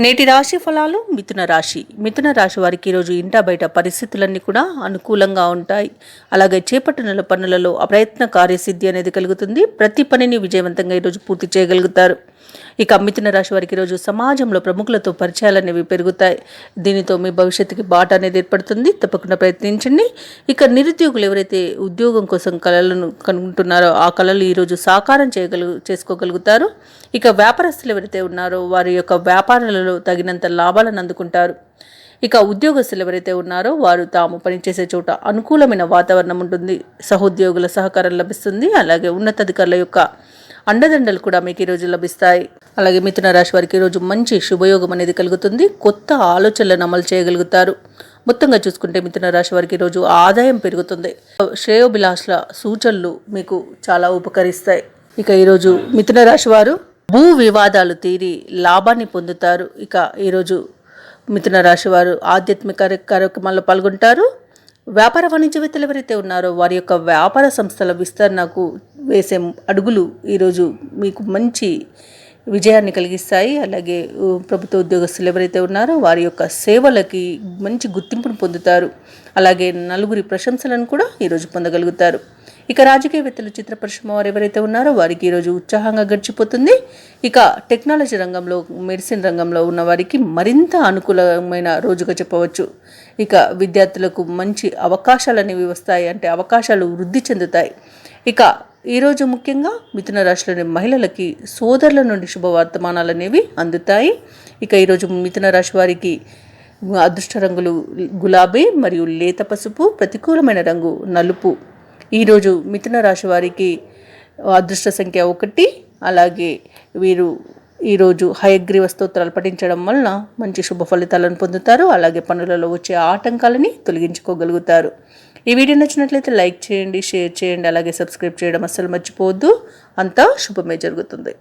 నేటి రాశి ఫలాలు. మిథున రాశి వారికి ఈరోజు ఇంటా బయట పరిస్థితులన్నీ కూడా అనుకూలంగా ఉంటాయి. అలాగే చేపట్టిన పనులలో అప్రయత్న కార్యసిద్ధి అనేది కలుగుతుంది. ప్రతి పనిని విజయవంతంగా ఈరోజు పూర్తి చేయగలుగుతారు. ఇక మిథున రాశి వారికి ఈరోజు సమాజంలో ప్రముఖులతో పరిచయాలు అనేవి పెరుగుతాయి. దీనితో మీ భవిష్యత్తుకి బాట అనేది ఏర్పడుతుంది. తప్పకుండా ప్రయత్నించండి. ఇక నిరుద్యోగులు ఎవరైతే ఉద్యోగం కోసం కళలను కనుగొంటున్నారో ఆ కళలు ఈరోజు సాకారం చేసుకోగలుగుతారు. ఇక వ్యాపారస్తులు ఎవరైతే ఉన్నారో వారి యొక్క వ్యాపారాలలో తగినంత లాభాలను అందుకుంటారు. ఇక ఉద్యోగస్తులు ఎవరైతే ఉన్నారో వారు తాము పనిచేసే చోట అనుకూలమైన వాతావరణం ఉంటుంది. సహోద్యోగుల సహకారం లభిస్తుంది. అలాగే ఉన్నతాధికారుల యొక్క అండదండలు కూడా మీకు ఈరోజు లభిస్తాయి. అలాగే మిథున రాశి వారికి ఈరోజు మంచి శుభయోగం అనేది కలుగుతుంది. కొత్త ఆలోచనలను అమలు చేయగలుగుతారు. మొత్తంగా చూసుకుంటే మిథున రాశి వారికి ఈరోజు ఆదాయం పెరుగుతుంది. శ్రేయోభిలాషుల సూచనలు మీకు చాలా ఉపకరిస్తాయి. ఇక ఈరోజు మిథున రాశి వారు భూ వివాదాలు తీరి లాభాన్ని పొందుతారు. ఇక ఈరోజు మిథున రాశి వారు ఆధ్యాత్మిక కార్యక్రమాల్లో పాల్గొంటారు. వ్యాపార వాణిజ్యవేత్తలు ఎవరైతే ఉన్నారో వారి యొక్క వ్యాపార సంస్థల విస్తరణకు వేసే అడుగులు ఈరోజు మీకు మంచి విజయాన్ని కలిగిస్తాయి. అలాగే ప్రభుత్వ ఉద్యోగస్తులు ఎవరైతే ఉన్నారో వారి యొక్క సేవలకి మంచి గుర్తింపును పొందుతారు. అలాగే నలుగురి ప్రశంసలను కూడా ఈరోజు పొందగలుగుతారు. ఇక రాజకీయవేత్తలు, చిత్ర పరిశ్రమ వారు ఎవరైతే ఉన్నారో వారికి ఈరోజు ఉత్సాహంగా గడిచిపోతుంది. ఇక టెక్నాలజీ రంగంలో, మెడిసిన్ రంగంలో ఉన్న వారికి మరింత అనుకూలమైన రోజుగా చెప్పవచ్చు. ఇక విద్యార్థులకు మంచి అవకాశాలు అనేవి వస్తాయి. అంటే అవకాశాలు వృద్ధి చెందుతాయి. ఇక ఈరోజు ముఖ్యంగా మిథున రాశిలోని మహిళలకి సోదరుల నుండి శుభవర్తమానాలు అనేవి అందుతాయి. ఇక ఈరోజు మిథున రాశి వారికి అదృష్ట రంగులు గులాబీ మరియు లేత పసుపు, ప్రతికూలమైన రంగు నలుపు. ఈరోజు మిథున రాశి వారికి అదృష్ట సంఖ్య 1. అలాగే వీరు ఈరోజు హయగ్రీవ స్తోత్రాలు పఠించడం వలన మంచి శుభ ఫలితాలను పొందుతారు. అలాగే పనులలో వచ్చే ఆటంకాలని తొలగించుకోగలుగుతారు. ఈ వీడియో నచ్చినట్లయితే లైక్ చేయండి, షేర్ చేయండి, అలాగే సబ్స్క్రైబ్ చేయడం అస్సలు మర్చిపోవద్దు. అంతా శుభమే జరుగుతుంది.